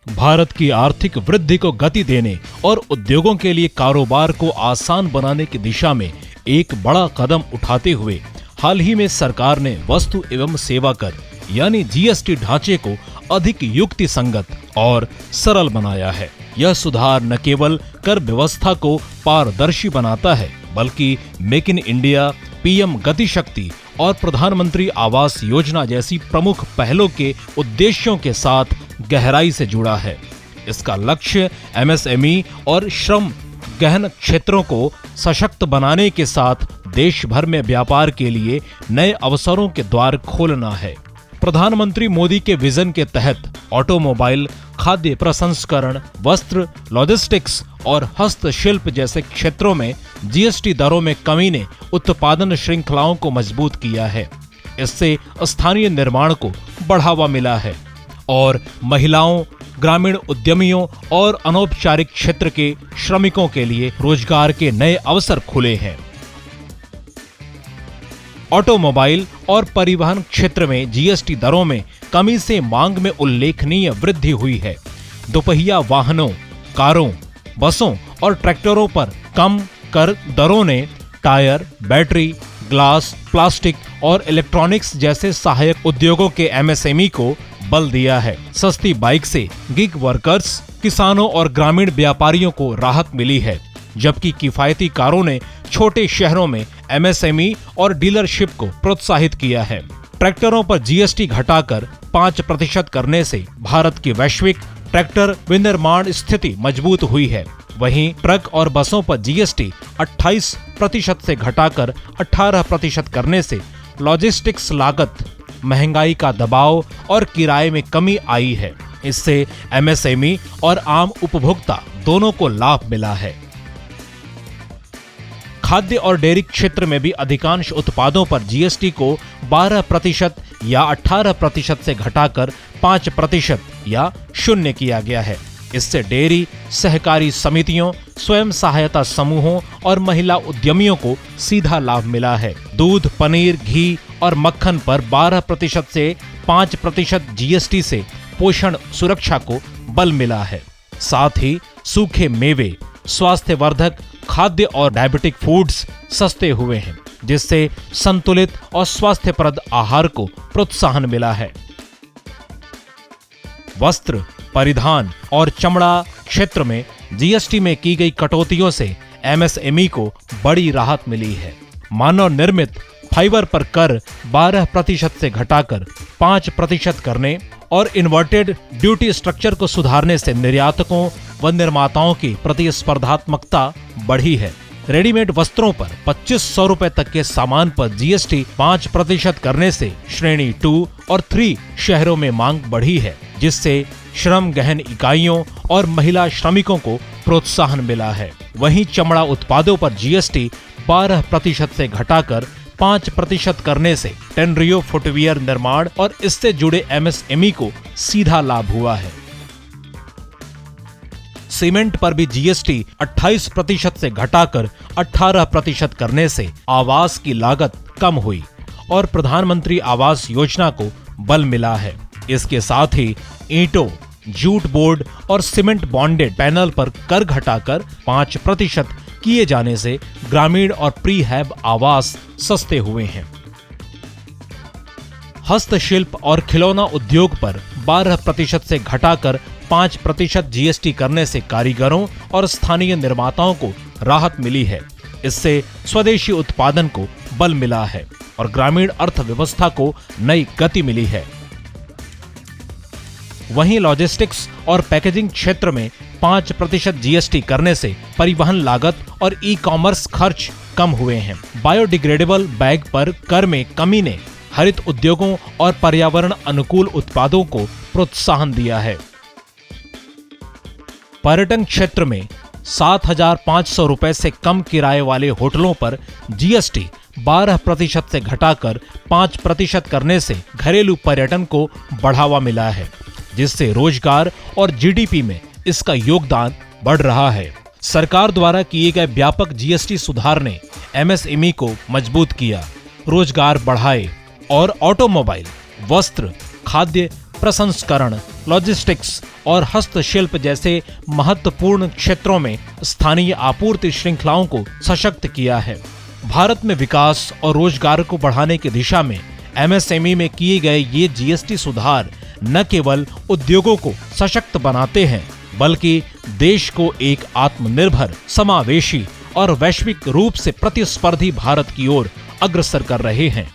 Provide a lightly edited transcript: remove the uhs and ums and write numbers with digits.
भारत की आर्थिक वृद्धि को गति देने और उद्योगों के लिए कारोबार को आसान बनाने की दिशा में एक बड़ा कदम उठाते हुए हाल ही में सरकार ने वस्तु एवं सेवा कर यानी जीएसटी ढांचे को अधिक युक्ति संगत और सरल बनाया है। यह सुधार न केवल कर व्यवस्था को पारदर्शी बनाता है बल्कि मेक इन इंडिया, पीएम गति शक्ति और प्रधानमंत्री आवास योजना जैसी प्रमुख पहलों के उद्देश्यों के साथ गहराई से जुड़ा है। इसका लक्ष्य एमएसएमई और श्रम गहन क्षेत्रों को सशक्त बनाने के साथ देश भर में व्यापार के लिए नए अवसरों के द्वार खोलना है। प्रधानमंत्री मोदी के विजन के तहत ऑटोमोबाइल, खाद्य प्रसंस्करण, वस्त्र, लॉजिस्टिक्स और हस्तशिल्प जैसे क्षेत्रों में जीएसटी दरों में कमी ने उत्पादन श्रृंखलाओं को मजबूत किया है। इससे स्थानीय निर्माण को बढ़ावा मिला है और महिलाओं, ग्रामीण उद्यमियों और अनौपचारिक क्षेत्र के श्रमिकों के लिए रोजगार के नए अवसर खुले हैं। ऑटोमोबाइल और परिवहन क्षेत्र में जीएसटी दरों में कमी से मांग में उल्लेखनीय वृद्धि हुई है। दोपहिया वाहनों, कारों, बसों और ट्रैक्टरों पर कम कर दरों ने टायर, बैटरी, ग्लास, प्लास्टिक और इलेक्ट्रॉनिक्स जैसे सहायक उद्योगों के एमएसएमई को बल दिया है। सस्ती बाइक से गिग वर्कर्स, किसानों और ग्रामीण व्यापारियों को राहत मिली है, जबकि किफायती कारों ने छोटे शहरों में एमएसएमई और डीलरशिप को प्रोत्साहित किया है। ट्रैक्टरों पर जीएसटी घटाकर 5% करने से भारत की वैश्विक ट्रैक्टर विनिर्माण स्थिति मजबूत हुई है। वहीं ट्रक और बसों पर जीएसटी 28% से घटाकर 18% करने से लॉजिस्टिक्स लागत, महंगाई का दबाव और किराए में कमी आई है। इससे एमएसएमई और आम उपभोक्ता दोनों को लाभ मिला है। खाद्य और डेयरी क्षेत्र में भी अधिकांश उत्पादों पर जीएसटी को 12% या 18% से घटाकर 5% या 0 किया गया है। इससे डेयरी, सहकारी समितियों, स्वयं सहायता समूहों और महिला उद्यमियों को सीधा लाभ मिला है। दूध, पनीर, घी और मक्खन पर 12% से 5% जीएसटी से पोषण सुरक्षा को बल मिला है। साथ ही सूखे मेवे, स्वास्थ्यवर्धक खाद्य और डायबिटिक फूड्स सस्ते हुए हैं, जिससे संतुलित और स्वास्थ्यप्रद आहार को प्रोत्साहन मिला है। वस्त्र, परिधान और चमड़ा क्षेत्र में जीएसटी में की गई कटौतियों से एमएसएमई को बड़ी राहत मिली है। मानव निर्मित फाइबर पर कर 12% से घटाकर 5% करने और इन्वर्टेड ड्यूटी स्ट्रक्चर को सुधारने से निर्यातकों व निर्माताओं की प्रतिस्पर्धात्मकता बढ़ी है। रेडीमेड वस्त्रों पर 2500 रुपए तक के सामान पर जीएसटी 5% करने से श्रेणी 2 और 3 शहरों में मांग बढ़ी है, जिससे श्रम गहन इकाइयों और महिला श्रमिकों को प्रोत्साहन मिला है। वहीं चमड़ा उत्पादों पर जीएसटी 12% से घटाकर 5% करने से टेनरियो फुटवियर निर्माण और इससे जुड़े एमएसएमई को सीधा लाभ हुआ है। सीमेंट पर भी जीएसटी 28% से घटाकर 18% करने से आवास की लागत कम हुई और प्रधानमंत्री आवास योजना को बल मिला है। इसके साथ ही ईंटों, जूट बोर्ड और सीमेंट बॉन्डेड पैनल पर कर घटाकर 5% किए जाने से ग्रामीण और प्रीहैब आवास सस्ते हुए हैं। हस्तशिल्प और खिलौना उद्योग पर 12% से घटाकर 5% जीएसटी करने से कारीगरों और स्थानीय निर्माताओं को राहत मिली है। इससे स्वदेशी उत्पादन को बल मिला है और ग्रामीण अर्थव्यवस्था को नई गति मिली है। वहीं लॉजिस्टिक्स और पैकेजिंग क्षेत्र में 5% जीएसटी करने से परिवहन लागत और ई कॉमर्स खर्च कम हुए हैं। बायोडिग्रेडेबल बैग पर कर में कमी ने हरित उद्योगों और पर्यावरण अनुकूल उत्पादों को प्रोत्साहन दिया है। पर्यटन क्षेत्र में 7,500 रुपए से कम किराए वाले होटलों पर जीएसटी 12% से घटाकर 5% करने से घरेलू पर्यटन को बढ़ावा मिला है, जिससे रोजगार और जीडीपी में इसका योगदान बढ़ रहा है। सरकार द्वारा किए गए व्यापक जीएसटी सुधार ने एमएसएमई को मजबूत किया, रोजगार बढ़ाए और ऑटोमोबाइल, वस्त्र, खाद्य, प्रसंस्करण, लॉजिस्टिक्स और हस्तशिल्प जैसे महत्वपूर्ण क्षेत्रों में स्थानीय आपूर्ति श्रृंखलाओं को सशक्त किया है। भारत में विकास और रोजगार को बढ़ाने की दिशा में एमएसएमई में किए गए ये जीएसटी सुधार न केवल उद्योगों को सशक्त बनाते हैं, बल्कि देश को एक आत्मनिर्भर, समावेशी और वैश्विक रूप से प्रतिस्पर्धी भारत की ओर अग्रसर कर रहे हैं।